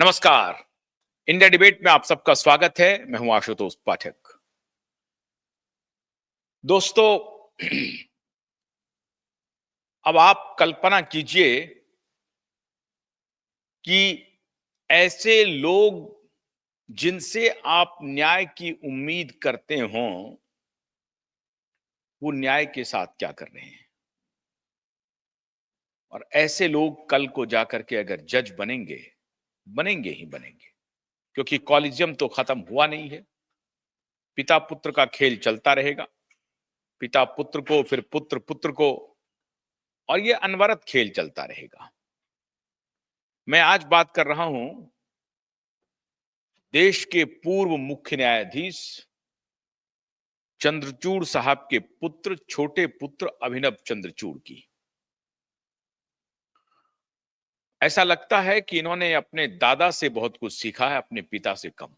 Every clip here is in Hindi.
नमस्कार। इंडिया डिबेट में आप सबका स्वागत है। मैं हूं आशुतोष पाठक। दोस्तों, अब आप कल्पना कीजिए कि ऐसे लोग जिनसे आप न्याय की उम्मीद करते हों, वो न्याय के साथ क्या कर रहे हैं। और ऐसे लोग कल को जाकर के अगर जज बनेंगे, बनेंगे ही बनेंगे, क्योंकि कॉलिजियम तो खत्म हुआ नहीं है। पिता पुत्र का खेल चलता रहेगा, पिता पुत्र को, फिर पुत्र पुत्र को, और ये अनवरत खेल चलता रहेगा। मैं आज बात कर रहा हूं देश के पूर्व मुख्य न्यायाधीश चंद्रचूड़ साहब के पुत्र, छोटे पुत्र अभिनव चंद्रचूड़ की। ऐसा लगता है कि इन्होंने अपने दादा से बहुत कुछ सीखा है, अपने पिता से कम।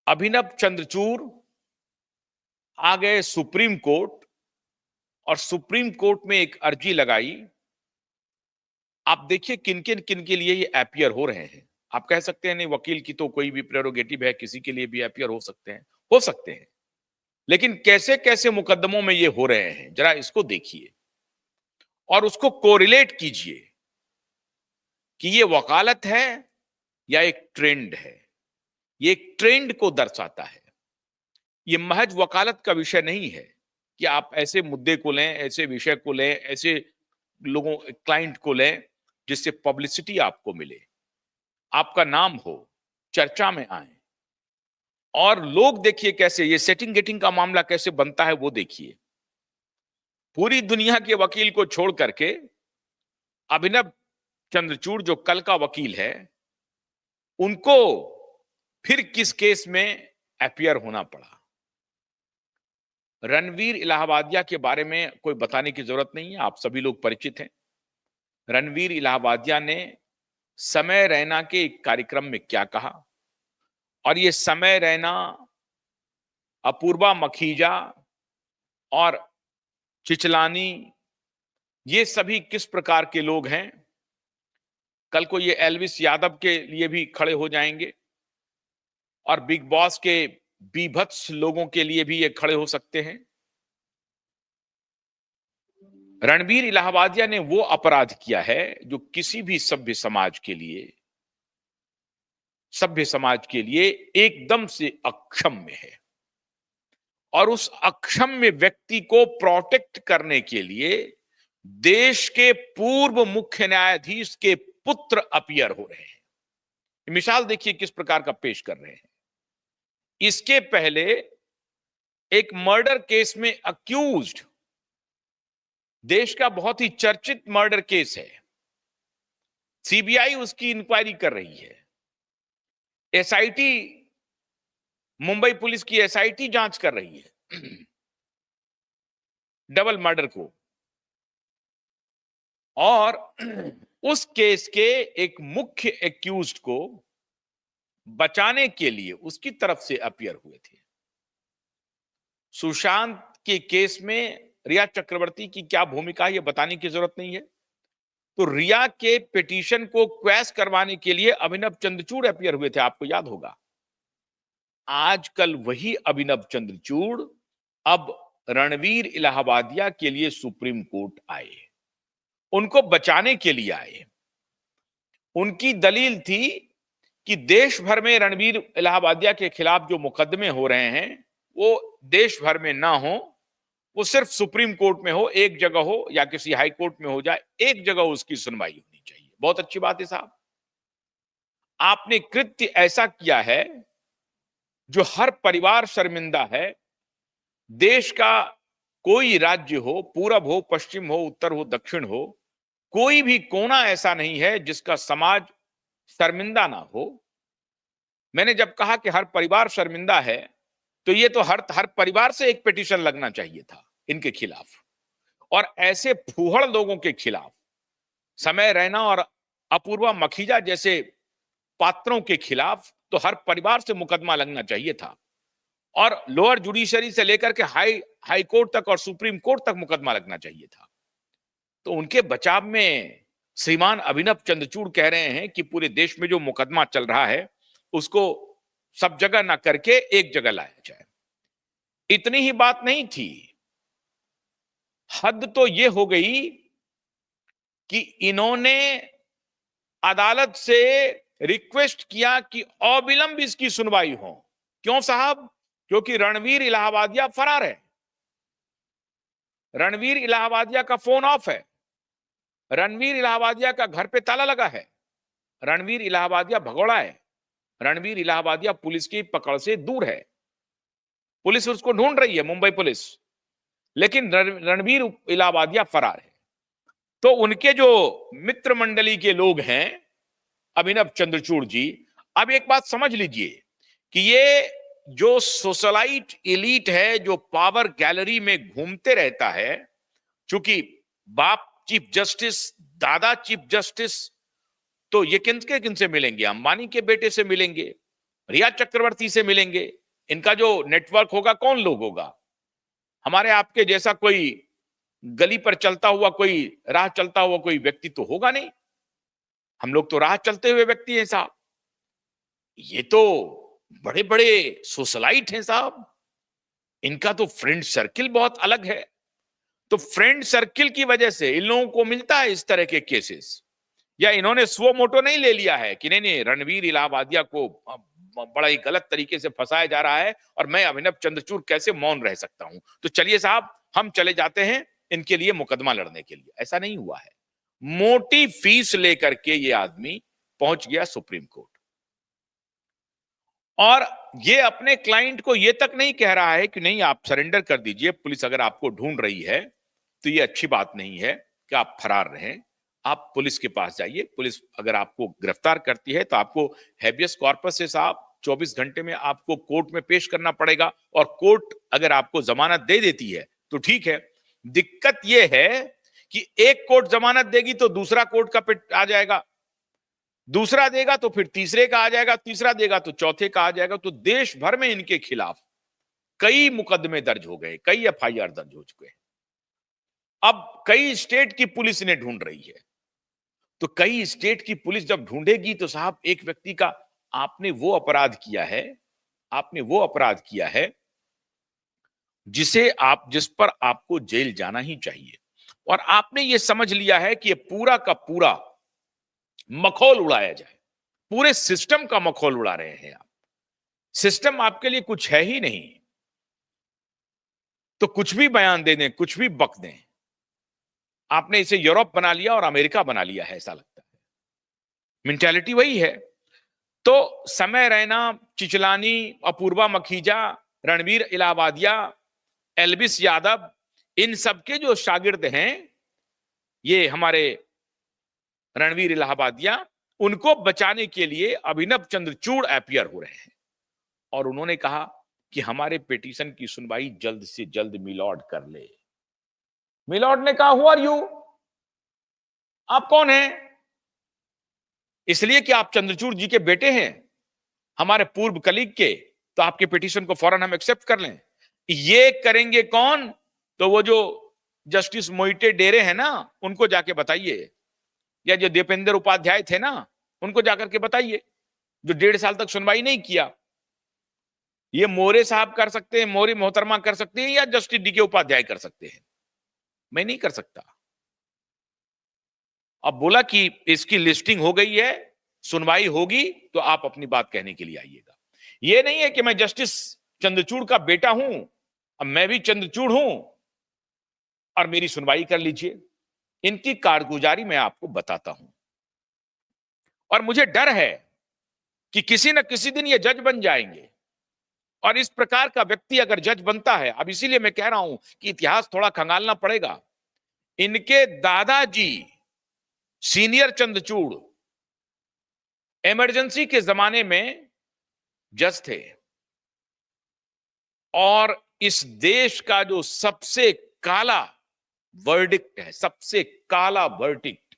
अभिनव चंद्रचूड़ आ गए सुप्रीम कोर्ट और सुप्रीम कोर्ट में एक अर्जी लगाई। आप देखिए किन किन किन के लिए ये अपीयर हो रहे हैं। आप कह सकते हैं नहीं, वकील की तो कोई भी प्रेरोगेटिव है, किसी के लिए भी अपीयर हो सकते हैं, हो सकते हैं, लेकिन कैसे कैसे मुकदमों में ये हो रहे हैं, जरा इसको देखिए और उसको कोरिलेट कीजिए कि ये वकालत है या एक ट्रेंड है। ये एक ट्रेंड को दर्शाता है। ये महज वकालत का विषय नहीं है कि आप ऐसे मुद्दे को लें, ऐसे विषय को लें, ऐसे लोगों, क्लाइंट को लें जिससे पब्लिसिटी आपको मिले, आपका नाम हो, चर्चा में आए, और लोग देखिए कैसे ये सेटिंग गेटिंग का मामला कैसे बनता है, वो देखिए। पूरी दुनिया के वकील को छोड़ करके अभिनव चंद्रचूड़ जो कल का वकील है, उनको फिर किस केस में अपीयर होना पड़ा। रणवीर इलाहाबादिया के बारे में कोई बताने की जरूरत नहीं है, आप सभी लोग परिचित हैं। रणवीर इलाहाबादिया ने समय रैना के एक कार्यक्रम में क्या कहा, और ये समय रैना, अपूर्वा मखीजा और चिचलानी, ये सभी किस प्रकार के लोग हैं। कल को ये एल्विस यादव के लिए भी खड़े हो जाएंगे और बिग बॉस के बीभत्स लोगों के लिए भी ये खड़े हो सकते हैं। रणवीर इलाहाबादिया ने वो अपराध किया है जो किसी भी सभ्य समाज के लिए एकदम से अक्षम्य है, और उस अक्षम्य व्यक्ति को प्रोटेक्ट करने के लिए देश के पूर्व मुख्य न्यायाधीश के पुत्र अपीयर हो रहे हैं। मिसाल देखिए किस प्रकार का पेश कर रहे हैं। इसके पहले एक मर्डर केस में अक्यूज्ड, देश का बहुत ही चर्चित मर्डर केस है, सीबीआई उसकी इंक्वायरी कर रही है, एसआईटी, मुंबई पुलिस की एसआईटी जांच कर रही है डबल मर्डर को, और उस केस के एक मुख्य एक्यूज्ड को बचाने के लिए उसकी तरफ से अपीयर हुए थे। सुशांत के केस में रिया चक्रवर्ती की क्या भूमिका है, यह बताने की जरूरत नहीं है। तो रिया के पिटीशन को क्वैश करवाने के लिए अभिनव चंद्रचूड़ अपीयर हुए थे, आपको याद होगा। आजकल वही अभिनव चंद्रचूड़ अब रणवीर इलाहाबादिया के लिए सुप्रीम कोर्ट आए, उनको बचाने के लिए आए। उनकी दलील थी कि देश भर में रणवीर इलाहाबादिया के खिलाफ जो मुकदमे हो रहे हैं वो देश भर में ना हो, वो सिर्फ सुप्रीम कोर्ट में हो, एक जगह हो या किसी हाई कोर्ट में हो जाए, एक जगह उसकी सुनवाई होनी चाहिए। बहुत अच्छी बात है साहब, आपने कृत्य ऐसा किया है जो हर परिवार शर्मिंदा है। देश का कोई राज्य हो, पूरब हो, पश्चिम हो, उत्तर हो, दक्षिण हो, कोई भी कोना ऐसा नहीं है जिसका समाज शर्मिंदा ना हो। मैंने जब कहा कि हर परिवार शर्मिंदा है, तो ये तो हर परिवार से एक पिटीशन लगना चाहिए था इनके खिलाफ, और ऐसे फूहड़ लोगों के खिलाफ, समय रैना और अपूर्वा मखीजा जैसे पात्रों के खिलाफ तो हर परिवार से मुकदमा लगना चाहिए था, और लोअर जुडिशरी से लेकर के हाई कोर्ट तक और सुप्रीम कोर्ट तक मुकदमा लगना चाहिए था। तो उनके बचाव में श्रीमान अभिनव चंद्रचूड़ कह रहे हैं कि पूरे देश में जो मुकदमा चल रहा है उसको सब जगह ना करके एक जगह लाया जाए। इतनी ही बात नहीं थी, हद तो ये हो गई कि इन्होंने अदालत से रिक्वेस्ट किया कि अविलंब इसकी सुनवाई हो। क्यों साहब? क्योंकि रणवीर इलाहाबादिया फरार है, रणवीर इलाहाबादिया का फोन ऑफ है, रणवीर इलाहाबादिया का घर पे ताला लगा है, रणवीर इलाहाबादिया भगोड़ा है, रणवीर इलाहाबादिया पुलिस की पकड़ से दूर है, पुलिस उसको ढूंढ रही है, मुंबई पुलिस, लेकिन रणवीर इलाहाबादिया फरार है। तो उनके जो मित्र मंडली के लोग हैं, अभिनव चंद्रचूड़ जी, अब एक बात समझ लीजिए कि ये जो सोशलाइट एलीट है, जो पावर गैलरी में घूमते रहता है, चूंकि बाप चीफ जस्टिस, दादा चीफ जस्टिस, तो ये किनके किनसे मिलेंगे? अंबानी के बेटे से मिलेंगे, रिया चक्रवर्ती से मिलेंगे। इनका जो नेटवर्क होगा कौन लोग होगा? हमारे आपके जैसा कोई गली पर चलता हुआ, कोई राह चलता हुआ कोई व्यक्ति तो होगा नहीं। हम लोग तो राह चलते हुए व्यक्ति हैं साहब। ये तो बड़े बड़े सोशलाइट हैं साहब, इनका तो फ्रेंड सर्किल बहुत अलग है। तो फ्रेंड सर्किल की वजह से इन लोगों को मिलता है इस तरह के केसेस, या इन्होंने स्व मोटो नहीं ले लिया है कि नहीं नहीं रणवीर इलाहाबादिया को बड़ा ही गलत तरीके से फंसाया जा रहा है और मैं अभिनव चंद्रचूड़ कैसे मौन रह सकता हूं, तो चलिए साहब हम चले जाते हैं इनके लिए मुकदमा लड़ने के लिए। ऐसा नहीं हुआ है। मोटी फीस लेकर के ये आदमी पहुंच गया सुप्रीम कोर्ट, और ये अपने क्लाइंट को ये तक नहीं कह रहा है कि नहीं आप सरेंडर कर दीजिए, पुलिस अगर आपको ढूंढ रही है तो ये अच्छी बात नहीं है कि आप फरार रहें, आप पुलिस के पास जाइए, पुलिस अगर आपको गिरफ्तार करती है तो आपको हैबियस कॉर्पस से साहब 24 घंटे में आपको कोर्ट में पेश करना पड़ेगा, और कोर्ट अगर आपको जमानत दे देती है तो ठीक है। दिक्कत यह है कि एक कोर्ट जमानत देगी तो दूसरा कोर्ट का पिट आ जाएगा, दूसरा देगा तो फिर तीसरे का आ जाएगा, तीसरा देगा तो चौथे का आ जाएगा। तो देश भर में इनके खिलाफ कई मुकदमे दर्ज हो गए, कई एफआईआर दर्ज हो चुके हैं। अब कई स्टेट की पुलिस इन्हें ढूंढ रही है, तो कई स्टेट की पुलिस जब ढूंढेगी तो साहब एक व्यक्ति का आपने वो अपराध किया है, आपने वो अपराध किया है जिस पर आपको जेल जाना ही चाहिए, और आपने ये समझ लिया है कि ये पूरा का पूरा मखौल उड़ाया जाए, पूरे सिस्टम का मखौल उड़ा रहे हैं आप। सिस्टम आपके लिए कुछ है ही नहीं, तो कुछ भी बयान दे दें, कुछ भी बक दें। आपने इसे यूरोप बना लिया और अमेरिका बना लिया है, ऐसा लगता है। मेंटालिटी वही है। तो समय रैना, चिचलानी, अपूर्वा मखीजा, रणवीर इलाहाबादिया, एल्विस यादव, इन सबके जो शागिर्द हैं ये हमारे रणवीर इलाहाबादिया, उनको बचाने के लिए अभिनव चंद्रचूड़ अपीयर हो रहे हैं, और उन्होंने कहा कि हमारे पिटीशन की सुनवाई जल्द से जल्द मिलॉर्ड कर ले। मिलॉर्ड ने कहा, हु आर यू? आप कौन हैं? इसलिए कि आप चंद्रचूड़ जी के बेटे हैं, हमारे पूर्व कलीग के, तो आपके पिटीशन को फौरन हम एक्सेप्ट कर लें। ये करेंगे कौन? तो वो जो जस्टिस मोहिते डेरे हैं ना, उनको जाके बताइए, या जो दीपेंद्र उपाध्याय थे ना, उनको जाकर के बताइए, जो 1.5 साल तक सुनवाई नहीं किया। ये मोरे साहब कर सकते हैं, मोरी मोहतरमा कर सकते हैं, या जस्टिस डीके उपाध्याय कर सकते हैं, मैं नहीं कर सकता। अब बोला कि इसकी लिस्टिंग हो गई है, सुनवाई होगी तो आप अपनी बात कहने के लिए आइएगा। ये नहीं है कि मैं जस्टिस चंद्रचूड़ का बेटा हूं, अब मैं भी चंद्रचूड़ हूं और मेरी सुनवाई कर लीजिए। इनकी कारगुजारी मैं आपको बताता हूं, और मुझे डर है कि किसी न किसी दिन ये जज बन जाएंगे, और इस प्रकार का व्यक्ति अगर जज बनता है, अब इसीलिए मैं कह रहा हूं कि इतिहास थोड़ा खंगालना पड़ेगा। इनके दादाजी सीनियर चंद्रचूड़ इमरजेंसी के जमाने में जज थे, और इस देश का जो सबसे काला वर्डिक्ट है, सबसे काला वर्डिक्ट,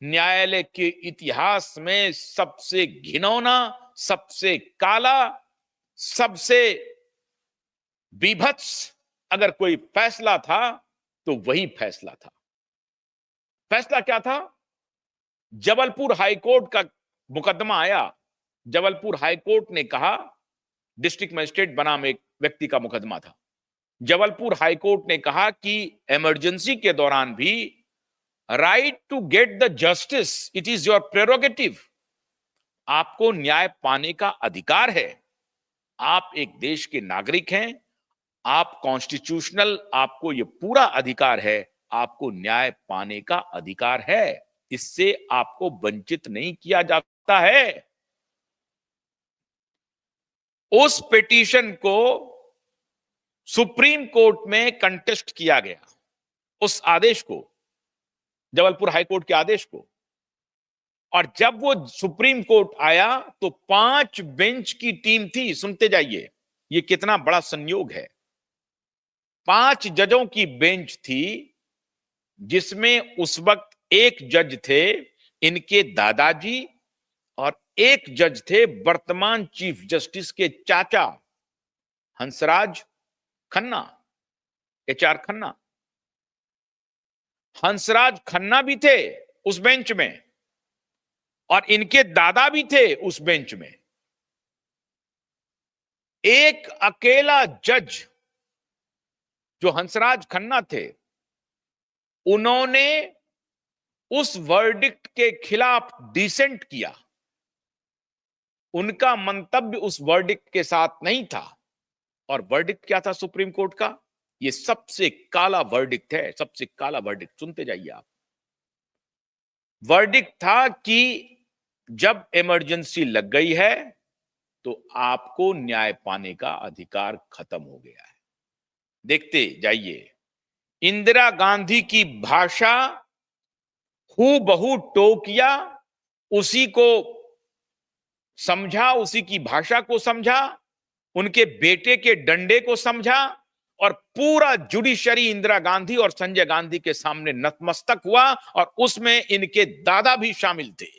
न्यायालय के इतिहास में सबसे घिनौना, सबसे काला, सबसे बीभत्स अगर कोई फैसला था तो वही फैसला था। फैसला क्या था? जबलपुर हाईकोर्ट का मुकदमा आया, जबलपुर हाईकोर्ट ने कहा, डिस्ट्रिक्ट मजिस्ट्रेट बनाम एक व्यक्ति का मुकदमा था, जबलपुर हाईकोर्ट ने कहा कि इमरजेंसी के दौरान भी right to get the justice it is your prerogative, आपको न्याय पाने का अधिकार है। आप एक देश के नागरिक हैं, आप कॉन्स्टिट्यूशनल, आपको यह पूरा अधिकार है, आपको न्याय पाने का अधिकार है, इससे आपको वंचित नहीं किया जाता है। उस पिटीशन को सुप्रीम कोर्ट में कंटेस्ट किया गया, उस आदेश को, जबलपुर हाईकोर्ट के आदेश को, और जब वो सुप्रीम कोर्ट आया तो 5 बेंच की टीम थी। सुनते जाइए, ये कितना बड़ा संयोग है। 5 जजों की बेंच थी, जिसमें उस वक्त एक जज थे इनके दादाजी और एक जज थे वर्तमान चीफ जस्टिस के चाचा हंसराज खन्ना, HR खन्ना। हंसराज खन्ना भी थे उस बेंच में और इनके दादा भी थे उस बेंच में। एक अकेला जज जो हंसराज खन्ना थे, उन्होंने उस वर्डिक्ट के खिलाफ डिसेंट किया। उनका मंतव्य उस वर्डिक्ट के साथ नहीं था। और वर्डिक्ट क्या था सुप्रीम कोर्ट का? ये सबसे काला वर्डिक्ट है, सबसे काला वर्डिक्ट। सुनते जाइए आप। वर्डिक्ट था कि जब इमरजेंसी लग गई है तो आपको न्याय पाने का अधिकार खत्म हो गया है। देखते जाइए, इंदिरा गांधी की भाषा हूबहू टोकिया, उसी को समझा, उसी की भाषा को समझा, उनके बेटे के डंडे को समझा, और पूरा जुडिशरी इंदिरा गांधी और संजय गांधी के सामने नतमस्तक हुआ, और उसमें इनके दादा भी शामिल थे,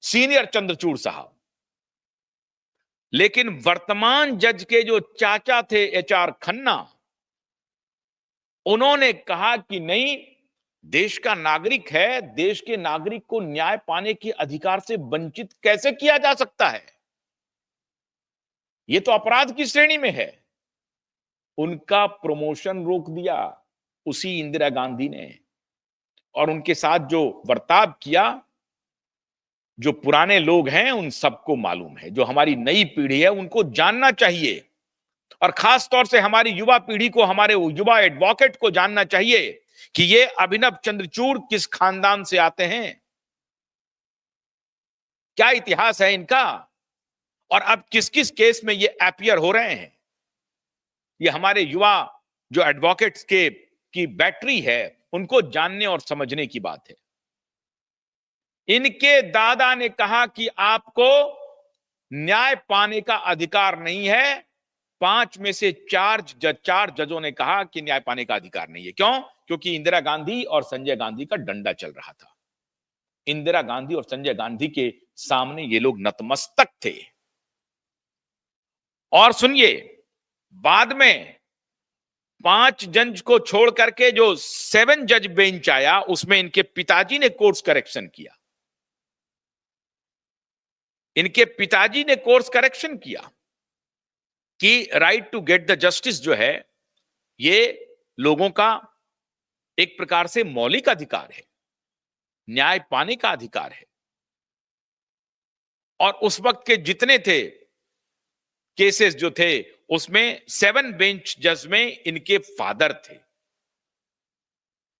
सीनियर चंद्रचूड़ साहब। लेकिन वर्तमान जज के जो चाचा थे HR खन्ना, उन्होंने कहा कि नहीं, देश का नागरिक है, देश के नागरिक को न्याय पाने के अधिकार से वंचित कैसे किया जा सकता है? यह तो अपराध की श्रेणी में है। उनका प्रमोशन रोक दिया उसी इंदिरा गांधी ने, और उनके साथ जो बर्ताव किया, जो पुराने लोग हैं उन सबको मालूम है, जो हमारी नई पीढ़ी है उनको जानना चाहिए, और खास तौर से हमारी युवा पीढ़ी को, हमारे युवा एडवोकेट को जानना चाहिए कि ये अभिनव चंद्रचूड़ किस खानदान से आते हैं, क्या इतिहास है इनका, और अब किस किस केस में ये अपीयर हो रहे हैं। ये हमारे युवा जो एडवोकेट्स के की बैटरी है, उनको जानने और समझने की बात है। इनके दादा ने कहा कि आपको न्याय पाने का अधिकार नहीं है। 5 में से 4 जजों ने कहा कि न्याय पाने का अधिकार नहीं है। क्यों? क्योंकि इंदिरा गांधी और संजय गांधी का डंडा चल रहा था। इंदिरा गांधी और संजय गांधी के सामने ये लोग नतमस्तक थे। और सुनिए, बाद में 5 जज को छोड़ करके जो 7 जज बेंच आया, उसमें इनके पिताजी ने कोर्स करेक्शन किया। इनके पिताजी ने कोर्स करेक्शन किया कि right to get the justice जो है, ये लोगों का एक प्रकार से मौलिक अधिकार है, न्याय पाने का अधिकार है। और उस वक्त के जितने थे केसेस जो थे, उसमें 7 बेंच जज में इनके फादर थे।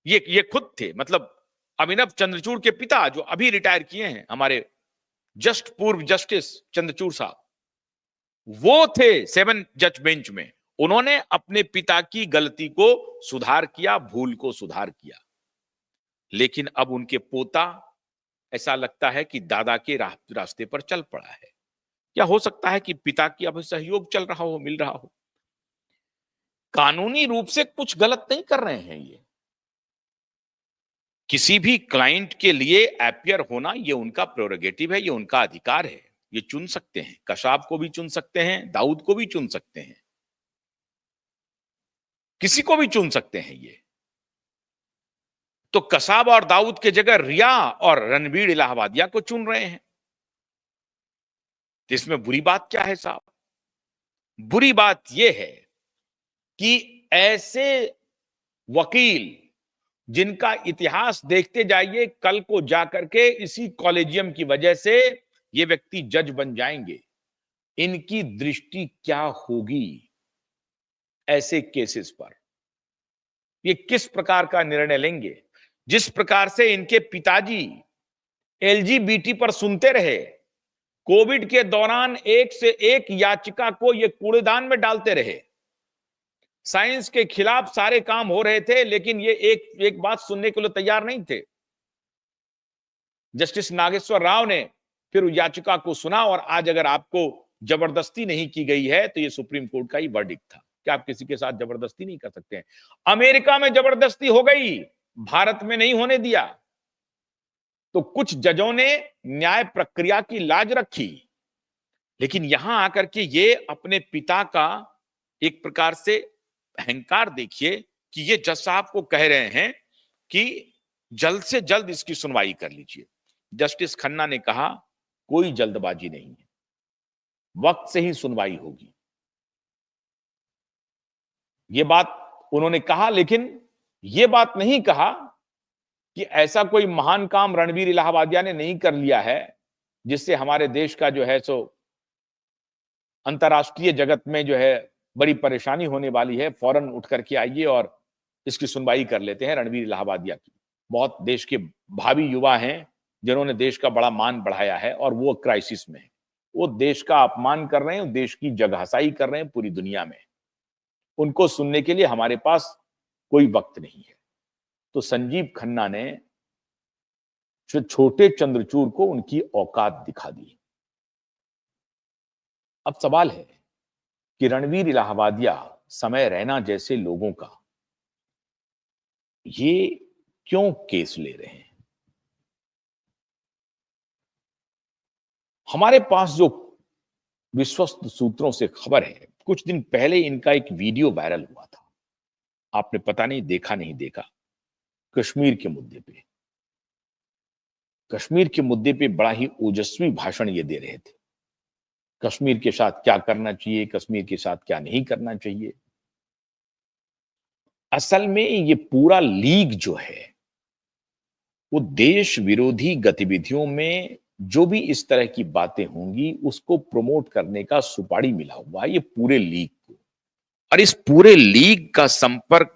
ये खुद थे, मतलब अभिनव चंद्रचूड़ के पिता, जो अभी रिटायर किए हैं, हमारे जस्ट पूर्व जस्टिस चंद्रचूड़ साहब, वो थे 7 जज बेंच में। उन्होंने अपने पिता की गलती को सुधार किया, भूल को सुधार किया। लेकिन अब उनके पोता, ऐसा लगता है कि दादा के रास्ते पर चल पड़ा है। क्या हो सकता है कि पिता की अब सहयोग चल रहा हो, मिल रहा हो? कानूनी रूप से कुछ गलत नहीं कर रहे हैं ये। किसी भी क्लाइंट के लिए अपीयर होना, ये उनका प्रेरोगेटिव है, ये उनका अधिकार है। ये चुन सकते हैं, कशाब को भी चुन सकते हैं, दाऊद को भी चुन सकते हैं, किसी को भी चुन सकते हैं ये। तो कसाब और दाऊद के जगह रिया और रणबीर इलाहाबादिया को चुन रहे हैं। तो इसमें बुरी बात क्या है साहब? बुरी बात यह है कि ऐसे वकील जिनका इतिहास देखते जाइए, कल को जाकर के इसी कॉलेजियम की वजह से ये व्यक्ति जज बन जाएंगे, इनकी दृष्टि क्या होगी ऐसे केसेस पर? ये किस प्रकार का निर्णय लेंगे? जिस प्रकार से इनके पिताजी एलजीबीटी पर सुनते रहे, कोविड के दौरान एक से एक याचिका को ये कूड़ेदान में डालते रहे, साइंस के खिलाफ सारे काम हो रहे थे, लेकिन ये एक एक बात सुनने के लिए तैयार नहीं थे। जस्टिस नागेश्वर राव ने फिर याचिका को सुना और आज अगर आपको जबरदस्ती नहीं की गई है तो ये सुप्रीम कोर्ट का ही वर्डिक्ट था कि आप किसी के साथ जबरदस्ती नहीं कर सकते हैं। अमेरिका में जबरदस्ती हो गई, भारत में नहीं होने दिया। तो कुछ जजों ने न्याय प्रक्रिया की लाज रखी, लेकिन यहां आकर के ये अपने पिता का एक प्रकार से अहंकार देखिए कि ये जज साहब को कह रहे हैं कि जल्द से जल्द इसकी सुनवाई कर लीजिए। जस्टिस खन्ना ने कहा कोई जल्दबाजी नहीं है, वक्त से ही सुनवाई होगी। ये बात उन्होंने कहा, लेकिन ये बात नहीं कहा कि ऐसा कोई महान काम रणबीर इलाहाबादिया ने नहीं कर लिया है जिससे हमारे देश का जो है सो अंतरराष्ट्रीय जगत में जो है बड़ी परेशानी होने वाली है। फौरन उठ करके आइए और इसकी सुनवाई कर लेते हैं रणबीर इलाहाबादिया की। बहुत देश के भावी युवा हैं जिन्होंने देश का बड़ा मान बढ़ाया है और वो क्राइसिस में है। वो देश का अपमान कर रहे हैं, देश की जगहसाई कर रहे हैं पूरी दुनिया में। उनको सुनने के लिए हमारे पास कोई वक्त नहीं है। तो संजीव खन्ना ने छोटे चंद्रचूड़ को उनकी औकात दिखा दी। अब सवाल है कि रणबीर इलाहाबादिया, समय रैना जैसे लोगों का ये क्यों केस ले रहे हैं? हमारे पास जो विश्वस्त सूत्रों से खबर है, कुछ दिन पहले इनका एक वीडियो वायरल हुआ था। आपने पता नहीं देखा नहीं देखा, कश्मीर के मुद्दे पे। कश्मीर के मुद्दे पे बड़ा ही ओजस्वी भाषण ये दे रहे थे। कश्मीर के साथ क्या करना चाहिए, कश्मीर के साथ क्या नहीं करना चाहिए। असल में ये पूरा लीग जो है वो देश विरोधी गतिविधियों में जो भी इस तरह की बातें होंगी उसको प्रमोट करने का सुपारी मिला हुआ है ये पूरे लीग को। और इस पूरे लीग का संपर्क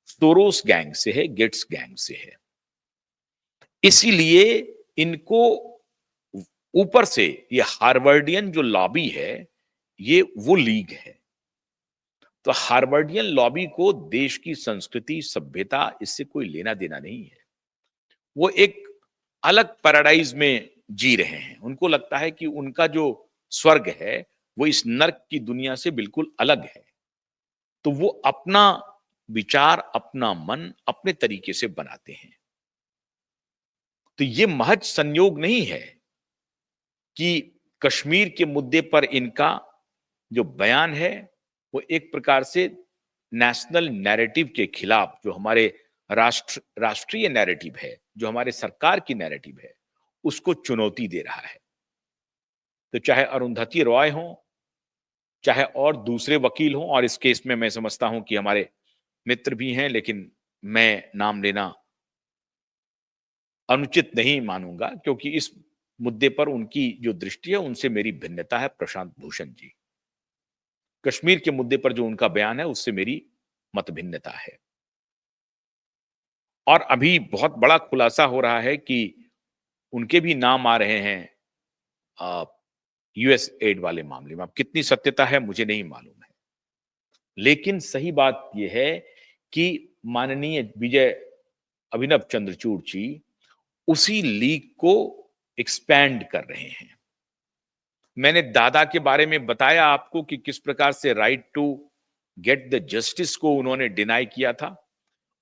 सोरोस गैंग से है, गेट्स गैंग से है। इसीलिए इनको ऊपर से ये हार्वर्डियन जो लॉबी है ये वो लीग है। तो हार्वर्डियन लॉबी को देश की संस्कृति सभ्यता इससे कोई लेना देना नहीं है। वो एक अलग पैराडाइज में जी रहे हैं। उनको लगता है कि उनका जो स्वर्ग है वो इस नर्क की दुनिया से बिल्कुल अलग है। तो वो अपना विचार, अपना मन अपने तरीके से बनाते हैं। तो ये महज संयोग नहीं है कि कश्मीर के मुद्दे पर इनका जो बयान है वो एक प्रकार से नेशनल नैरेटिव के खिलाफ, जो हमारे राष्ट्रीय नैरेटिव है, जो हमारे सरकार की नैरेटिव है, उसको चुनौती दे रहा है। तो चाहे अरुंधति रॉय हो, चाहे और दूसरे वकील हों, और इस केस में मैं समझता हूं कि हमारे मित्र भी हैं, लेकिन मैं नाम लेना अनुचित नहीं मानूंगा क्योंकि इस मुद्दे पर उनकी जो दृष्टि है उनसे मेरी भिन्नता है। प्रशांत भूषण जी, कश्मीर के मुद्दे पर जो उनका बयान है उससे मेरी मत भिन्नता है। और अभी बहुत बड़ा खुलासा हो रहा है कि उनके भी नाम आ रहे हैं यूएस एड वाले मामले में। अब कितनी सत्यता है मुझे नहीं मालूम है, लेकिन सही बात यह है कि माननीय विजय अभिनव चंद्रचूड़ जी उसी लीग को एक्सपैंड कर रहे हैं। मैंने दादा के बारे में बताया आपको कि किस प्रकार से right to get the justice को उन्होंने डिनाई किया था,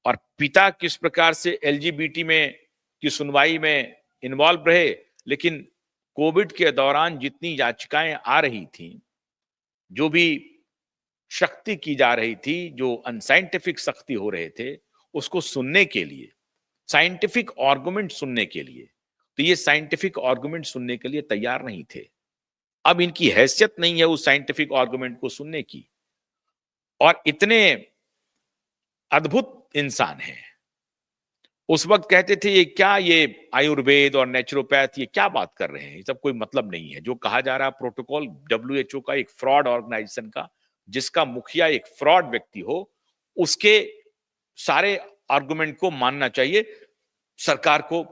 और पिता किस प्रकार से एलजीबीटी में की सुनवाई में इन्वॉल्व रहे। लेकिन कोविड के दौरान जितनी याचिकाएं आ रही थी, जो भी शक्ति की जा रही थी, जो अनसाइंटिफिक सख्ती हो रहे थे, उसको सुनने के लिए साइंटिफिक आर्गुमेंट सुनने के लिए। तो ये साइंटिफिक आर्गुमेंट सुनने के लिए तैयार नहीं थे। अब इनकी हैसियत नहीं है उस साइंटिफिक आर्गुमेंट को सुनने की। और इतने अद्भुत इंसान हैं। उस वक्त कहते थे ये आयुर्वेद और नेचुरोपैथ ये क्या बात कर रहे हैं, ये सब कोई मतलब नहीं है। जो कहा जा रहा प्रोटोकॉल डब्ल्यूएचओ का एक फ्रॉड ऑर्गेनाइजेशन का, जिसका मुखिया एक फ्रॉड व्यक्ति हो, उसके सारे आर्गुमेंट को मानना चाहिए, सरकार को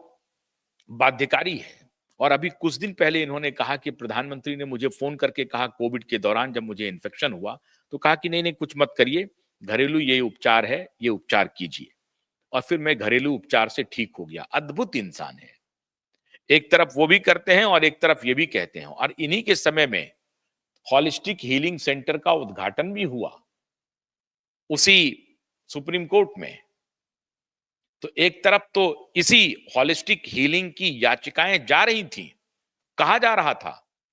बाध्यकारी है। और अभी कुछ दिन पहले इन्होंने कहा कि प्रधानमंत्री ने मुझे फोन करके कहा कोविड के दौरान जब मुझे इन्फेक्शन हुआ, तो कहा कि नहीं नहीं कुछ मत करिए, घरेलू ये उपचार है, ये उपचार कीजिए। और फिर मैं घरेलू उपचार से ठीक हो गया। अद्भुत इंसान है। एक तरफ वो भी करते हैं और एक तरफ ये भी कहते हैं। और इन्हीं के समय में हॉलिस्टिक हीलिंग सेंटर का उद्घाटन भी हुआ उसी सुप्रीम कोर्ट में। तो एक तरफ तो इसी हॉलिस्टिक हीलिंग की याचिकाएं जा रही थी, कहा जा रहा था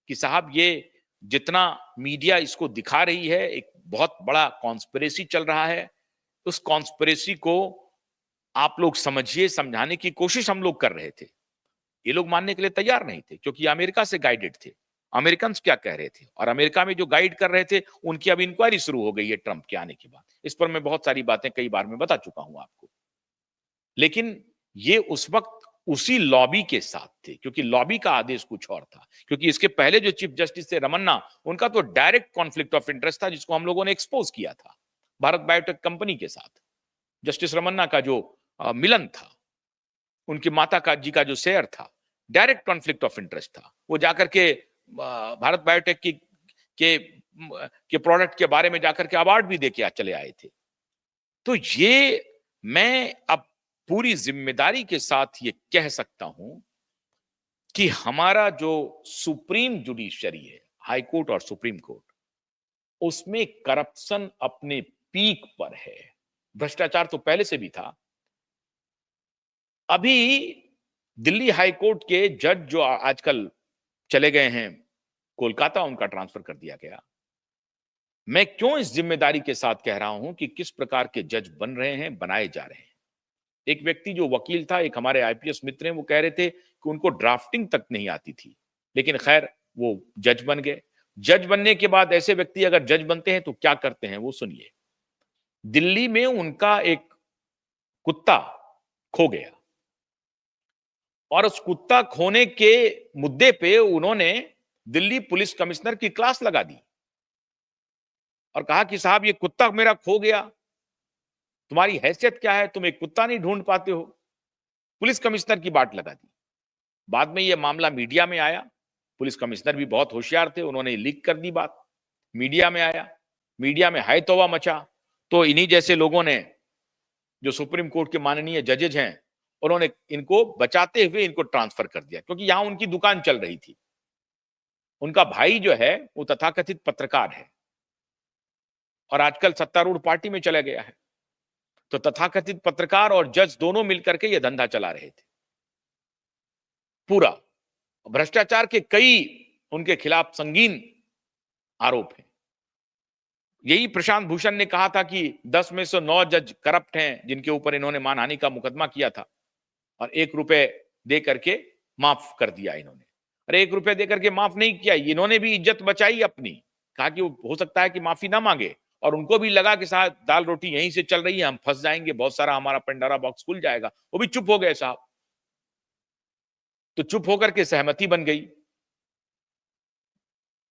कि साहब ये जितना मीडिया इसको दिखा रही है, एक बहुत बड़ा कॉन्स्पिरेसी चल रहा है, उस कॉन्स्पिरेसी को आप लोग समझिए, समझाने की कोशिश हम लोग कर रहे थे। ये लोग मानने के लिए तैयार नहीं थे, क्योंकि अमेरिका से गाइडेड थे। अमेरिकन क्या कह रहे थे, और अमेरिका में जो गाइड कर रहे थे उनकी अब इंक्वायरी शुरू हो गई है ट्रंप के आने के बाद। इस पर मैं बहुत सारी बातें कई बार में बता चुका हूं आपको। लेकिन ये उस वक्त उसी लॉबी के साथ थे, क्योंकि लॉबी का आदेश कुछ और था। क्योंकि इसके पहले जो चीफ जस्टिस थे रमन्ना, उनका तो डायरेक्ट कॉन्फ्लिक्ट ऑफ इंटरेस्ट था, जिसको हम लोगों ने एक्सपोज किया था भारत बायोटेक कंपनी के साथ। जस्टिस रमन्ना का जो मिलन था, उनकी माता का जी का जो शेयर था, डायरेक्ट कॉन्फ्लिक्ट ऑफ इंटरेस्ट था। वो जाकर के भारत बायोटेक के प्रोडक्ट के बारे में जाकर के अवार्ड भी देके चले आए थे। तो ये मैं अब पूरी जिम्मेदारी के साथ ये कह सकता हूं कि हमारा जो सुप्रीम जुडिशरी है, हाई कोर्ट और सुप्रीम कोर्ट, उसमें करप्शन अपने पीक पर है। भ्रष्टाचार तो पहले से भी था। अभी दिल्ली हाई कोर्ट के जज जो आजकल चले गए हैं कोलकाता, उनका ट्रांसफर कर दिया गया। मैं क्यों इस जिम्मेदारी के साथ कह रहा हूं कि किस प्रकार के जज बन रहे हैं, बनाए जा रहे हैं। एक व्यक्ति जो वकील था, एक हमारे आईपीएस मित्र हैं, वो कह रहे थे कि उनको ड्राफ्टिंग तक नहीं आती थी, लेकिन खैर वो जज बन गए। जज बनने के बाद ऐसे व्यक्ति अगर जज बनते हैं तो क्या करते हैं वो सुनिए। दिल्ली में उनका एक कुत्ता खो गया, और उस कुत्ता खोने के मुद्दे पे उन्होंने दिल्ली पुलिस कमिश्नर की क्लास लगा दी और कहा कि साहब ये कुत्ता मेरा खो गया, तुम्हारी हैसियत क्या है, तुम एक कुत्ता नहीं ढूंढ पाते हो। पुलिस कमिश्नर की बात लगा दी। बाद में ये मामला मीडिया में आया। पुलिस कमिश्नर भी बहुत होशियार थे, उन्होंने लीक कर दी बात। मीडिया में आया, मीडिया में हाय तौबा मचा। तो इन्हीं जैसे लोगों ने, जो सुप्रीम कोर्ट के माननीय जजेज हैं, उन्होंने इनको बचाते हुए इनको ट्रांसफर कर दिया, क्योंकि यहां उनकी दुकान चल रही थी। उनका भाई जो है वो तथाकथित पत्रकार है और आजकल सत्तारूढ़ पार्टी में चला गया है। तो तथाकथित पत्रकार और जज दोनों मिलकर के ये धंधा चला रहे थे पूरा। भ्रष्टाचार के कई उनके खिलाफ संगीन आरोप हैं। यही प्रशांत भूषण ने कहा था कि 10 में से 9 जज करप्ट हैं, जिनके ऊपर इन्होंने मानहानि का मुकदमा किया था, और 1 रुपए दे करके माफ कर दिया इन्होंने। अरे 1 रुपए दे करके माफ नहीं किया, इन्होंने भी इज्जत बचाई अपनी। कहा कि हो सकता है कि माफी ना मांगे, और उनको भी लगा कि साहब दाल रोटी यहीं से चल रही है, हम फंस जाएंगे, बहुत सारा हमारा पेंडोरा बॉक्स खुल जाएगा। वो भी चुप हो गए साहब। तो चुप होकर के सहमति बन गई।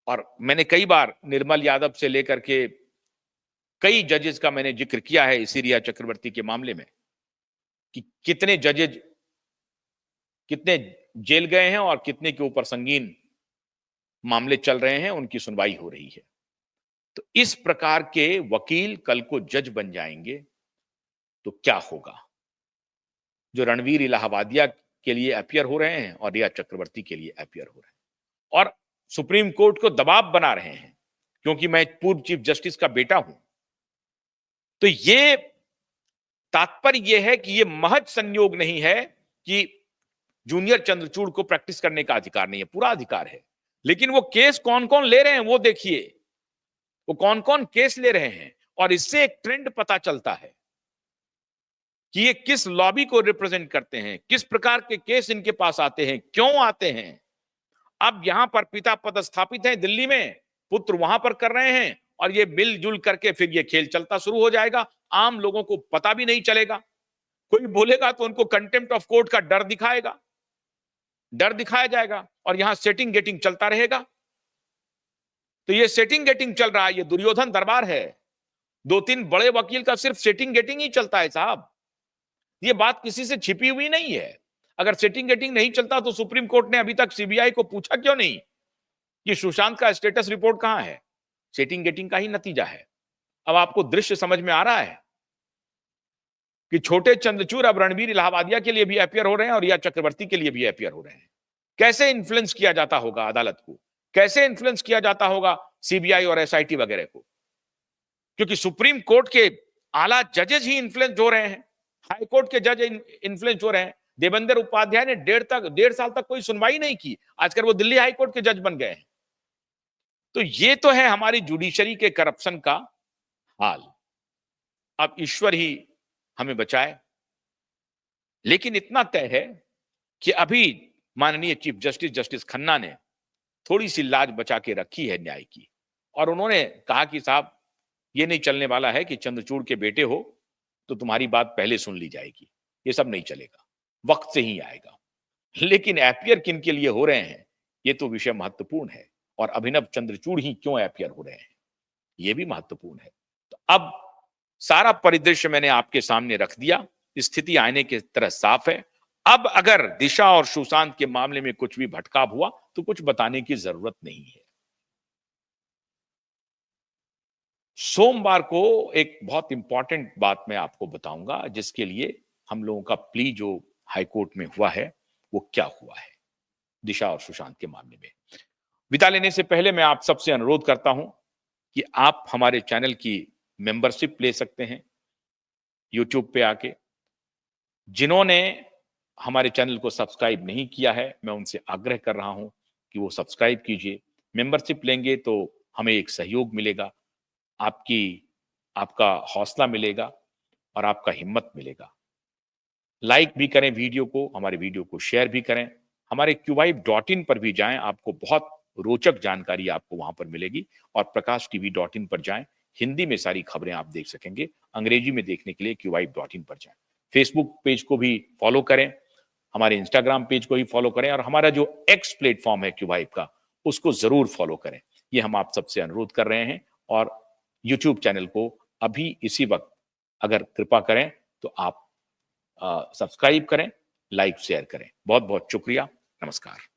और मैंने कई बार निर्मल यादव से लेकर के कई जजेस का मैंने जिक्र किया है इसी रिया चक्रवर्ती के मामले में, कि कितने जजेज कितने जेल गए हैं और कितने के ऊपर संगीन मामले चल रहे हैं, उनकी सुनवाई हो रही है। तो इस प्रकार के वकील कल को जज बन जाएंगे तो क्या होगा। जो रणवीर इलाहाबादिया के लिए अपियर हो रहे हैं और रिया चक्रवर्ती के लिए अपियर हो रहे हैं, और सुप्रीम कोर्ट को दबाव बना रहे हैं, क्योंकि मैं पूर्व चीफ जस्टिस का बेटा हूं। तो ये तात्पर्य यह है कि यह महज संयोग नहीं है कि जूनियर चंद्रचूड़ को प्रैक्टिस करने का अधिकार नहीं है, पूरा अधिकार है। लेकिन वो केस कौन कौन ले रहे हैं वो देखिए, वो कौन कौन केस ले रहे हैं, और इससे एक ट्रेंड पता चलता है। कि ये किस लॉबी को रिप्रेजेंट करते हैं, किस प्रकार के केस इनके पास आते हैं, क्यों आते हैं। अब यहां पर पिता पदस्थापित है दिल्ली में, पुत्र वहां पर कर रहे हैं, और ये मिलजुल करके फिर ये खेल चलता शुरू हो जाएगा। आम लोगों को पता भी नहीं चलेगा। कोई बोलेगा तो उनको कंटेम्प्ट ऑफ कोर्ट का डर दिखाया जाएगा, और यहां सेटिंग गेटिंग चलता रहेगा। तो ये सेटिंग गेटिंग चल रहा है, ये दुर्योधन दरबार है। 2-3 बड़े वकील का सिर्फ सेटिंग गेटिंग ही चलता है साहब। ये बात किसी से छिपी हुई नहीं है। अगर सेटिंग गेटिंग नहीं चलता तो सुप्रीम कोर्ट ने अभी तक सीबीआई को पूछा क्यों नहीं कि सुशांत का स्टेटस रिपोर्ट कहां है। सेटिंग गेटिंग का ही नतीजा है। अब आपको दृश्य समझ में आ रहा है कि छोटे चंद्रचूड़ अब रणवीर इलाहाबादिया के लिए भी अपियर हो रहे हैं और रिया चक्रवर्ती के लिए भी अपियर हो रहे हैं। कैसे इन्फ्लुएंस किया जाता होगा अदालत को, कैसे इन्फ्लुएंस किया जाता होगा सीबीआई और एसआईटी वगैरह को, क्योंकि सुप्रीम कोर्ट के आला जजेस ही इन्फ्लुएंस हो रहे हैं, हाई कोर्ट के जज इन्फ्लुएंस हो रहे हैं। देवेंद्र उपाध्याय ने 1.5 साल तक कोई सुनवाई नहीं की, आजकल वो दिल्ली हाई कोर्ट के जज बन गए हैं। तो ये तो है हमारी जुडिशरी के करप्शन का हाल। अब ईश्वर ही हमें बचाए, लेकिन इतना तय है कि अभी माननीय चीफ जस्टिस जस्टिस खन्ना ने थोड़ी सी लाज बचा के रखी है न्याय की, और उन्होंने कहा कि साहब ये नहीं चलने वाला है कि चंद्रचूड़ के बेटे हो तो तुम्हारी बात पहले सुन ली जाएगी, ये सब नहीं चलेगा, वक्त से ही आएगा। लेकिन एपियर किन के लिए हो रहे हैं ये तो विषय महत्वपूर्ण है, और अभिनव चंद्रचूड़ ही क्यों एपियर हो रहे हैं ये भी महत्वपूर्ण है। तो अब सारा परिदृश्य मैंने आपके सामने रख दिया, स्थिति आईने की तरह साफ है। अब अगर दिशा और सुशांत के मामले में कुछ भी भटकाव हुआ तो कुछ बताने की जरूरत नहीं है। सोमवार को एक बहुत इंपॉर्टेंट बात मैं आपको बताऊंगा, जिसके लिए हम लोगों का प्ली जो हाईकोर्ट में हुआ है वो क्या हुआ है दिशा और सुशांत के मामले में। विदा लेने से पहले मैं आप सबसे अनुरोध करता हूं कि आप हमारे चैनल की मेंबरशिप ले सकते हैं यूट्यूब पे आके। जिन्होंने हमारे चैनल को सब्सक्राइब नहीं किया है मैं उनसे आग्रह कर रहा हूं कि वो सब्सक्राइब कीजिए। मेंबरशिप लेंगे तो हमें एक सहयोग मिलेगा, आपकी आपका हौसला मिलेगा और आपका हिम्मत मिलेगा। लाइक भी करें वीडियो को, हमारे वीडियो को शेयर भी करें। हमारे qvibe.in पर भी जाएं, आपको बहुत रोचक जानकारी आपको वहां पर मिलेगी। और prakashtv.in पर जाएं, हिंदी में सारी खबरें आप देख सकेंगे। अंग्रेजी में देखने के लिए qvibe.in पर जाएं। फेसबुक पेज को भी फॉलो करें, हमारे इंस्टाग्राम पेज को भी फॉलो करें, और हमारा जो एक्स प्लेटफॉर्म है qvibe का उसको जरूर फॉलो करें। ये हम आप सबसे अनुरोध कर रहे हैं। और यूट्यूब चैनल को अभी इसी वक्त अगर कृपा करें तो आप सब्सक्राइब करें, लाइक शेयर करें। बहुत बहुत शुक्रिया। नमस्कार।